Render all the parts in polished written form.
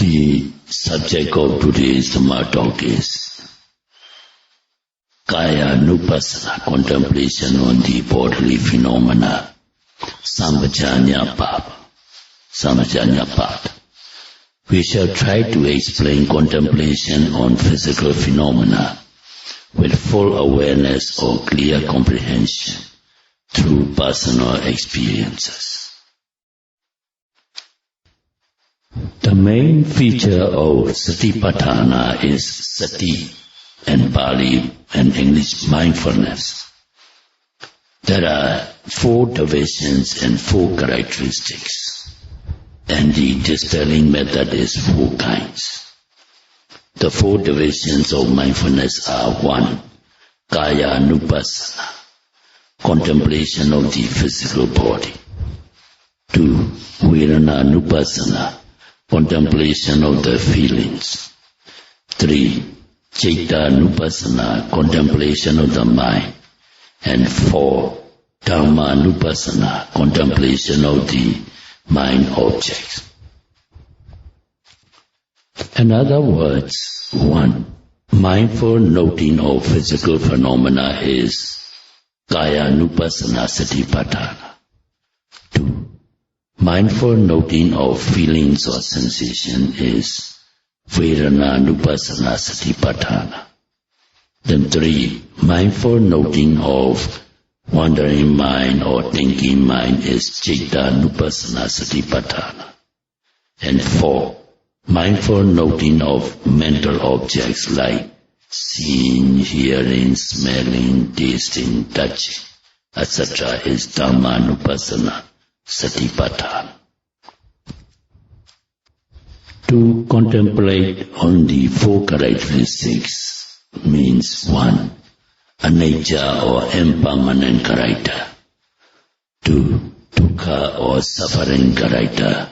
The subject of today's Dhamma talk is Kaya Nupassana, contemplation on the bodily phenomena, Sampajānna part. We shall try to explain contemplation on physical phenomena with full awareness or clear comprehension through personal experiences. The main feature of Satipatthana is Sati and Pali and English mindfulness. There are 4 divisions and 4 characteristics, and the dispelling method is 4 kinds. The 4 divisions of mindfulness are 1. Kaya Nupassana, contemplation of the physical body. 2. Vedana Nupassana, contemplation of the feelings. 3. Citta Nupassana, contemplation of the mind. And 4. Dhamma Nupassana, contemplation of the mind objects. In other words, 1. Mindful noting of physical phenomena is Kaya Nupassana Satipatthana. 2. Mindful noting of feelings or sensation is Vedana Nupassana Satipatthana. Then 3. Mindful noting of wandering mind or thinking mind is Citta Nupassana Satipatthana. And 4. Mindful noting of mental objects like seeing, hearing, smelling, tasting, touching, etc. is Dhamma Nupassana Satipatthana. To contemplate on the 4 characteristics means 1. Anicca or impermanent character. 2. Dukkha or suffering character.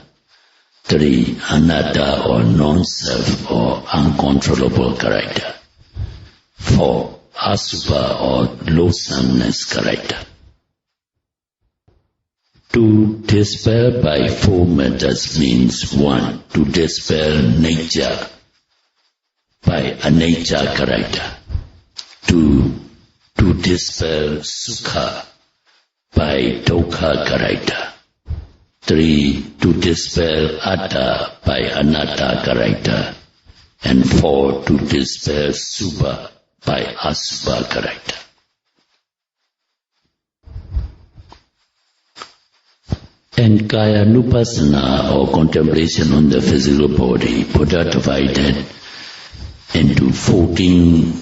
3. Anatta or non-self or uncontrollable character. 4. Asubha or loathsomeness character. To dispel by 4 methods means 1. To dispel nature by anicca character. 2. To dispel sukha by dukkha character. 3. To dispel atta by anatta character. And 4. To dispel subha by asubha character. And Kaya Nupassana or contemplation on the physical body, Buddha divided into 14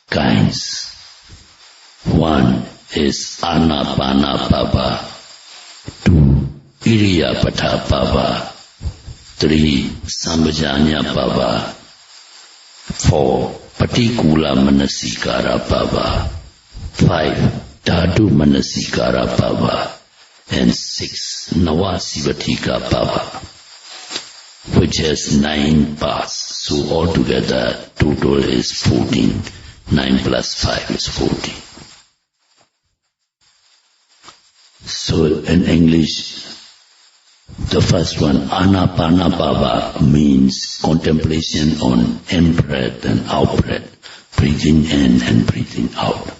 kinds. 1 is Anapana Bhava. 2. Iriyapada Bhava. 3. Sampajānna Bhava. 4. Patikula Manasikara Bhava. 5. Dhatu Manasikara Bhava. And 6. Navasivatika Bhava, which has 9 parts. So altogether total is 14. 9 plus 5 is 14. So in English, the first one, Anapana Bhava, means contemplation on in-breath and out-breath, breathing in and breathing out.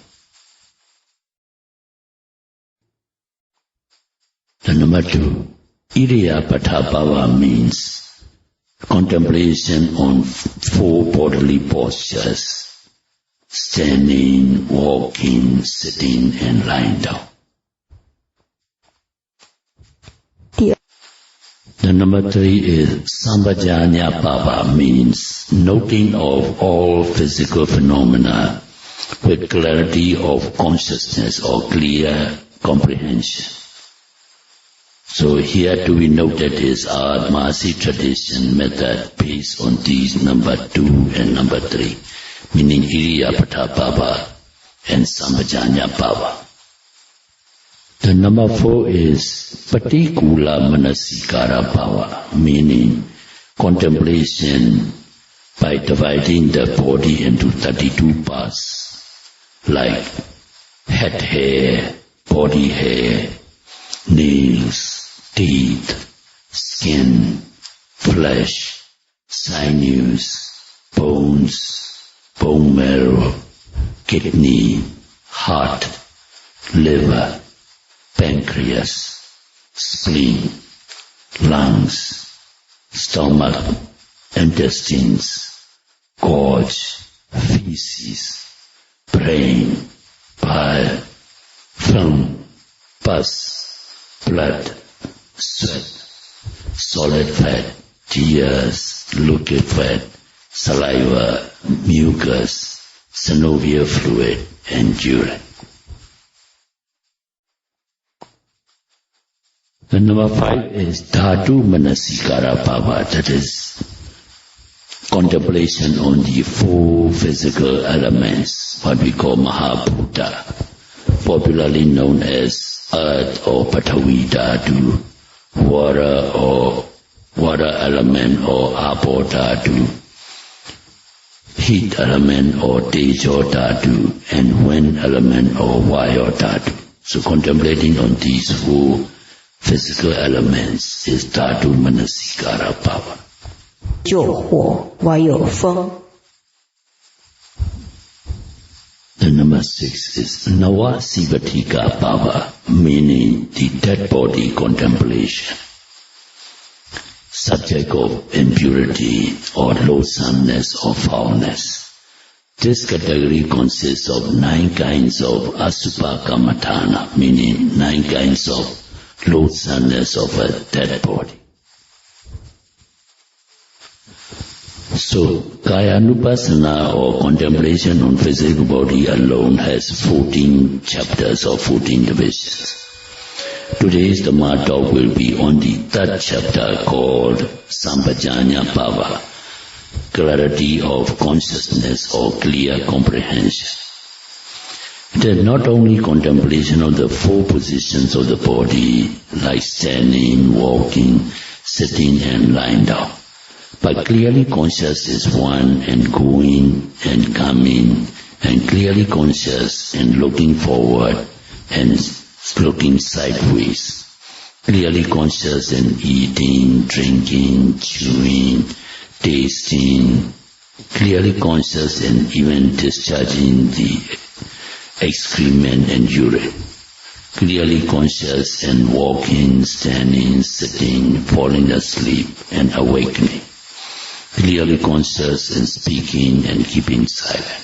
The number 2, Iriyapada Bhava means contemplation on 4 bodily postures, standing, walking, sitting and lying down. The number 3 is Sampajānna Bhava, means noting of all physical phenomena with clarity of consciousness or clear comprehension. So here to be noted is our Mahasi tradition method based on these number 2 and number 3, meaning Iriyapada Bhava and Sampajānna Bhava. The number 4 is Patikula Manasikara Bhava, meaning contemplation by dividing the body into 32 parts, like head hair, body hair, nails, teeth, skin, flesh, sinews, bones, bone marrow, kidney, heart, liver, pancreas, spleen, lungs, stomach, intestines, gorge, feces, brain, bile, film, pus, blood, sweat, solid fat, tears, liquid fat, saliva, mucus, synovial fluid, and urine. The number 5 is Dhatu Manasikara Bhava, that is contemplation on the 4 physical elements, what we call Mahabhuta, popularly known as earth or Pathavi Dhatu, water or water element or Apo Dhatu, heat element or Tejo Dhatu, and wind element or Vayu Dhatu. So contemplating on these 4 physical elements is Dhatu Manasikara Bhava. 救火 Vayu 风 The number 6 is Nava Sivatika Bhava, meaning the dead body contemplation. Subject of impurity or loathsomeness or foulness. This category consists of 9 kinds of Asubha Kammatthana, meaning 9 kinds of loathsomeness of a dead body. So, Kayanupassana or contemplation on physical body alone has 14 chapters or 14 divisions. Today's Dhamma talk will be on the 3rd chapter called Sampajānna Bhava, clarity of consciousness or clear comprehension. It is not only contemplation of the 4 positions of the body, like standing, walking, sitting and lying down, but clearly conscious is one and going and coming, and clearly conscious and looking forward and looking sideways, clearly conscious in eating, drinking, chewing, tasting, clearly conscious in even discharging the excrement and urine, clearly conscious in walking, standing, sitting, falling asleep and awakening, clearly conscious in speaking and keeping silent.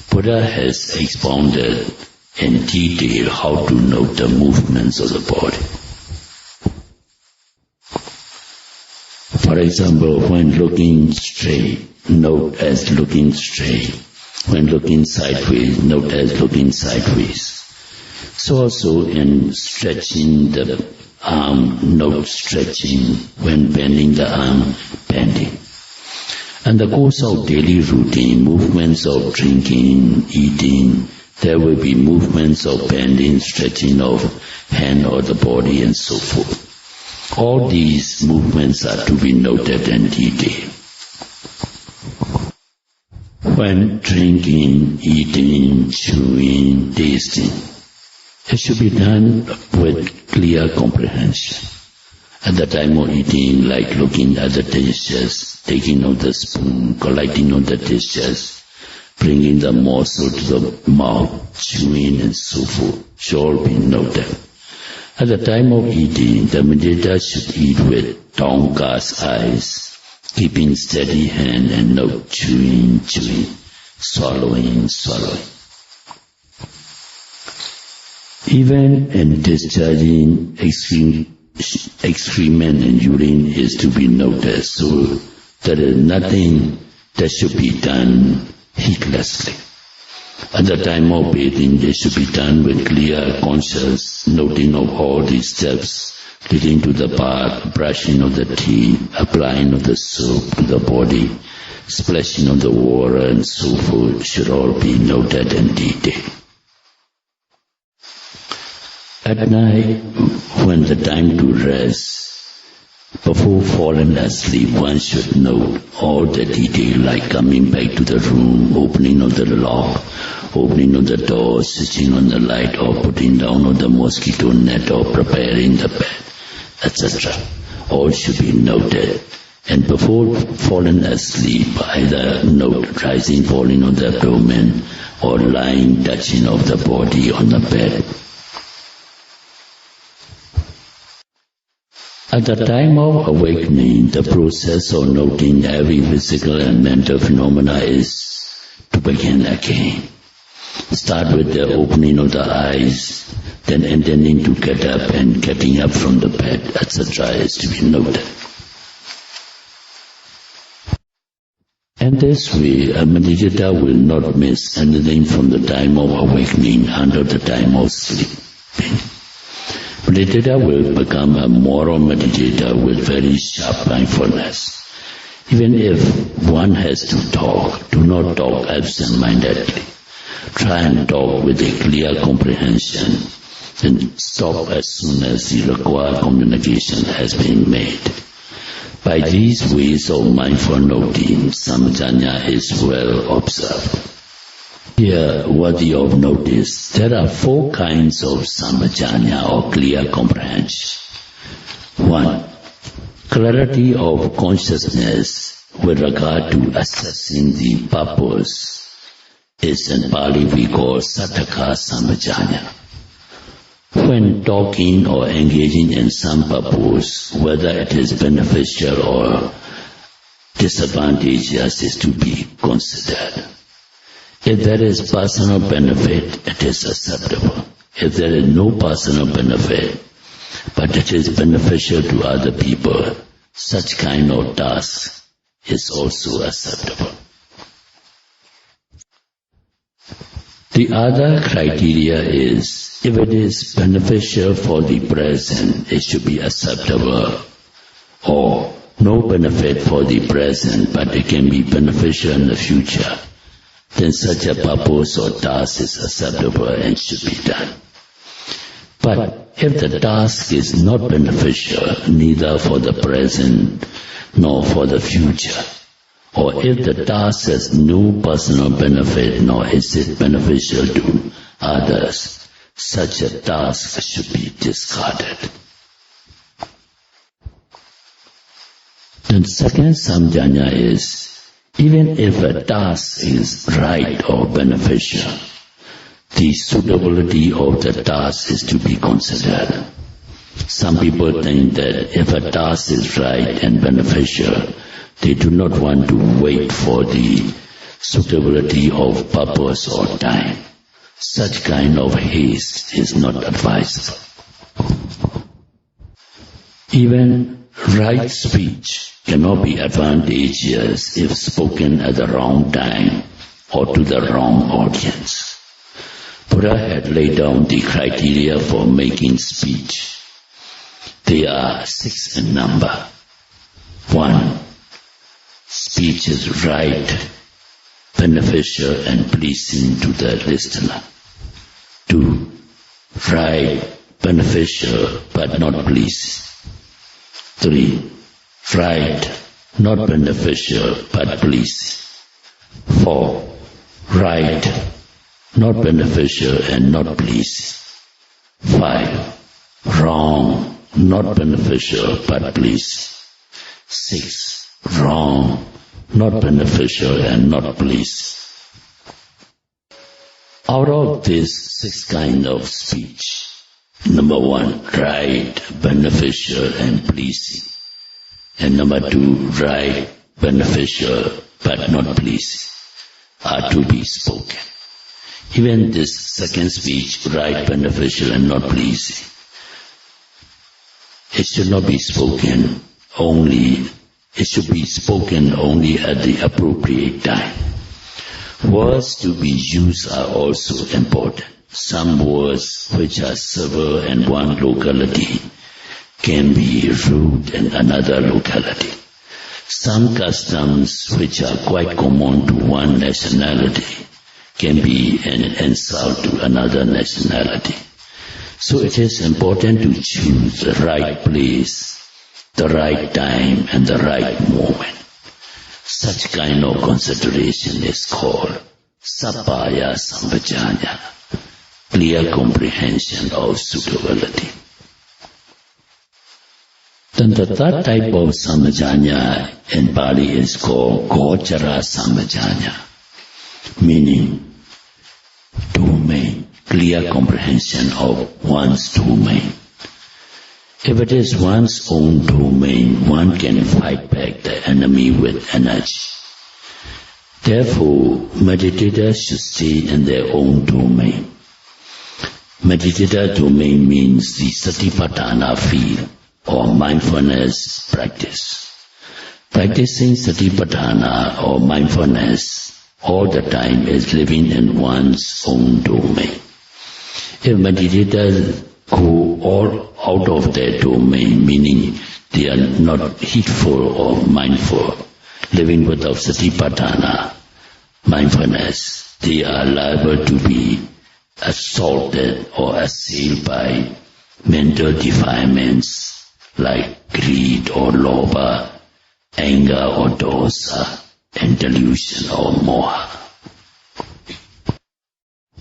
Buddha has expounded in detail how to note the movements of the body. For example, when looking straight, note as looking straight. When looking sideways, note as looking sideways. So also in stretching the arm, note stretching. When bending the arm, bending. And the course of daily routine, movements of drinking, eating, there will be movements of bending, stretching of hand or the body and so forth. All these movements are to be noted in detail. When drinking, eating, chewing, tasting, it should be done with clear comprehension. At the time of eating, like looking at the dishes, taking of the spoon, collecting of the dishes, bringing the morsel to the mouth, chewing and so forth, should all be noted. At the time of eating, the meditator should eat with downcast eyes, keeping steady hand and note chewing, swallowing. Even in discharging excrement and urine is to be noted, so there is nothing that should be done heedlessly. At the time of bathing, it should be done with clear, conscious noting of all the steps leading to the bath, brushing of the teeth, applying of the soap to the body, splashing of the water and so forth should all be noted in detail. At night, when the time to rest, before falling asleep, one should note all the detail like coming back to the room, opening of the lock, opening of the door, switching on the light or putting down of the mosquito net or preparing the bed, etc. All should be noted And before falling asleep, either note rising, falling on the abdomen, or lying, touching of the body on the bed. At the time of awakening, the process of noting every physical and mental phenomena is to begin again. Start with the opening of the eyes, then intending to get up and getting up from the bed, etc. is to be noted. And this way, a meditator will not miss anything from the time of awakening until the time of sleeping. Meditator will become a moral meditator with very sharp mindfulness. Even if one has to talk, do not talk absent-mindedly. Try and talk with a clear comprehension, and stop as soon as the required communication has been made. By these ways of mindful noting, Sampajānna is well observed. Here, worthy of notice, there are 4 kinds of Sampajānna or clear comprehension. 1. Clarity of consciousness with regard to assessing the purpose is in Pali we call Sattaka Sampajānna. When talking or engaging in some purpose, whether it is beneficial or disadvantageous is to be considered. If there is personal benefit, it is acceptable. If there is no personal benefit, but it is beneficial to other people, such kind of task is also acceptable. The other criteria is, if it is beneficial for the present, it should be acceptable, or no benefit for the present, but it can be beneficial in the future, then such a purpose or task is acceptable and should be done. But if the task is not beneficial, neither for the present nor for the future, or if the task has no personal benefit nor is it beneficial to others, such a task should be discarded. The second Sampajānna is, even if a task is right or beneficial, the suitability of the task is to be considered. Some people think that if a task is right and beneficial, they do not want to wait for the suitability of purpose or time. Such kind of haste is not advisable. Even right speech cannot be advantageous if spoken at the wrong time or to the wrong audience. Buddha had laid down the criteria for making speech. They are 6 in number. 1. Speech is right, beneficial and pleasing to the listener. 2. Right, beneficial but not pleasing. 3. Right, not beneficial but pleasing. 4. Right, not beneficial and not pleasing. 5. Wrong, not beneficial but pleasing. 6. Wrong, not beneficial and not pleasing. Out of this 6 kinds of speech, number 1, right, beneficial and pleasing. And number 2, right, beneficial but not pleasing, are to be spoken. Even this second speech, right, beneficial and not pleasing, it should not be spoken only, it should be spoken only at the appropriate time. Words to be used are also important. Some words which are civil in one locality can be rude in another locality. Some customs which are quite common to one nationality can be an insult to another nationality. So it is important to choose the right place, the right time and the right moment. Such kind of consideration is called Sappaya Sampajānna, clear comprehension of suitability. Then the third type of Sampajānna in Pali is called Gochara Sampajānna, meaning domain, clear comprehension of one's domain. If it is one's own domain, one can fight back the enemy with energy. Therefore, meditators should stay in their own domain. Meditator domain means the Satipatthana field or mindfulness practice. Practicing Satipatthana or mindfulness all the time is living in one's own domain. If meditators go all out of their domain, meaning they are not heedful or mindful, living without Satipatthana, mindfulness, they are liable to be assaulted or assailed by mental defilements like greed or lobha, anger or dosa, and delusion or moha.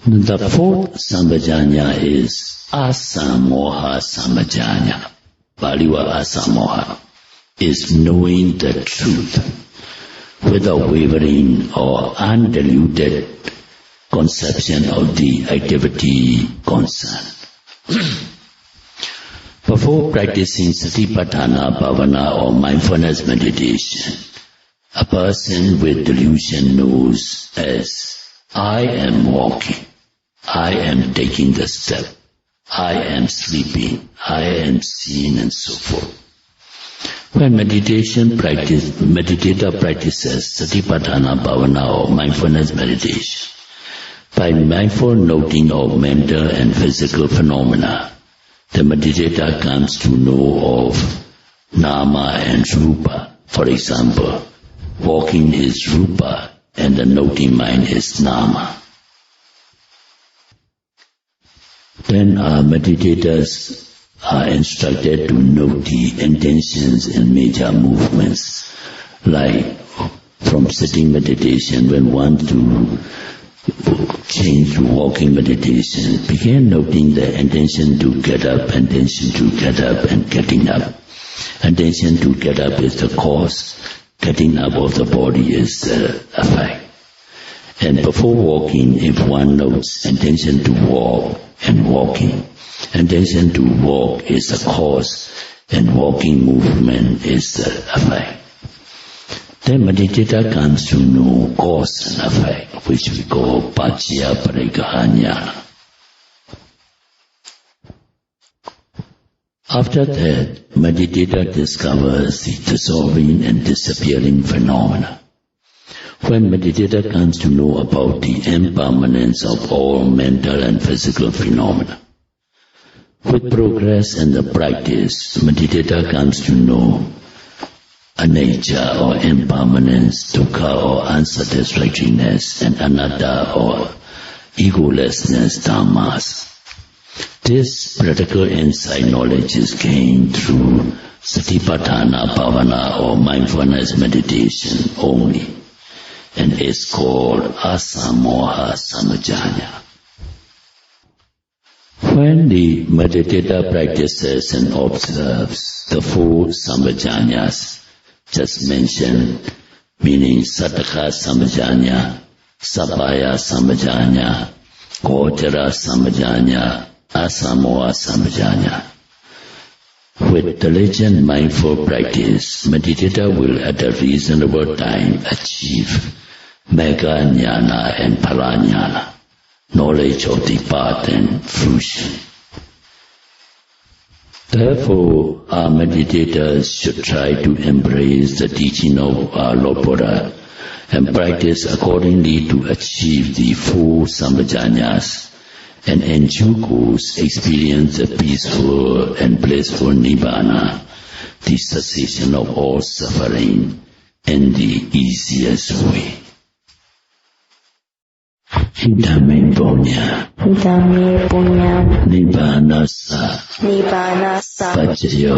The fourth Sampajānna is Asamoha Sampajānna. Paliwa Asamoha is knowing the truth without wavering or undiluted conception of the activity concerned. Before practicing Satipatthana Bhavana or mindfulness meditation, a person with delusion knows as I am walking, I am taking the step, I am sleeping, I am seeing, and so forth. When meditator practices Satipatthana Bhavana or mindfulness meditation, by mindful noting of mental and physical phenomena, the meditator comes to know of nama and rupa. For example, walking is rupa and the noting mind is nama. Then our meditators are instructed to note the intentions and major movements, like from sitting meditation when one to change to walking meditation, begin noting the intention to get up, intention to get up and getting up. Intention to get up is the cause, getting up of the body is the effect. And before walking, if one notes intention to walk and walking, intention to walk is the cause and walking movement is the effect. Then meditator comes to know cause and effect, which we call Paccaya Pariggaha. After that, meditator discovers the dissolving and disappearing phenomena. When meditator comes to know about the impermanence of all mental and physical phenomena, with progress in the practice, meditator comes to know anicca or impermanence, dukkha or unsatisfactoriness, and anatta or egolessness dhammas. This practical insight knowledge is gained through Satipatthana Bhavana or mindfulness meditation only, and is called Asamoha Sampajānna. When the meditator practices and observes the four Sampajānnas just mentioned, meaning Sattaka Sampajānna, Sappaya Sampajānna, Gochara Sampajānna, Asamoha Sampajānna, with diligent mindful practice, meditator will at a reasonable time achieve Megha Jnana and Phala Jnana, knowledge of the path and fruition. Therefore, our meditators should try to embrace the teaching of our Lord Buddha and practice accordingly to achieve the four Sampajānnas and in due course experience the peaceful and blissful Nibbana, the cessation of all suffering, in the easiest way. Idame punya, Nibbanasa, Paccaya,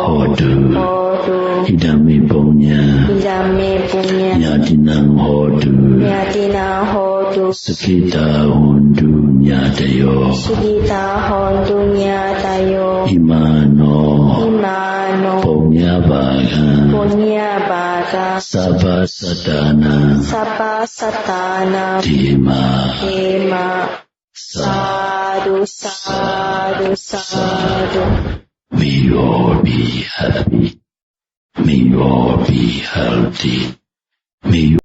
Hodu, Idame punya, Yatinang Hodu, Sukita Hondu Nyatayo, Imano, Punya Bhaga Punya Bhaga Sabha Satana Sabha Satana Dhima Dhima Sadhu Sadhu Sadhu. May you all be happy. May you all be healthy. May you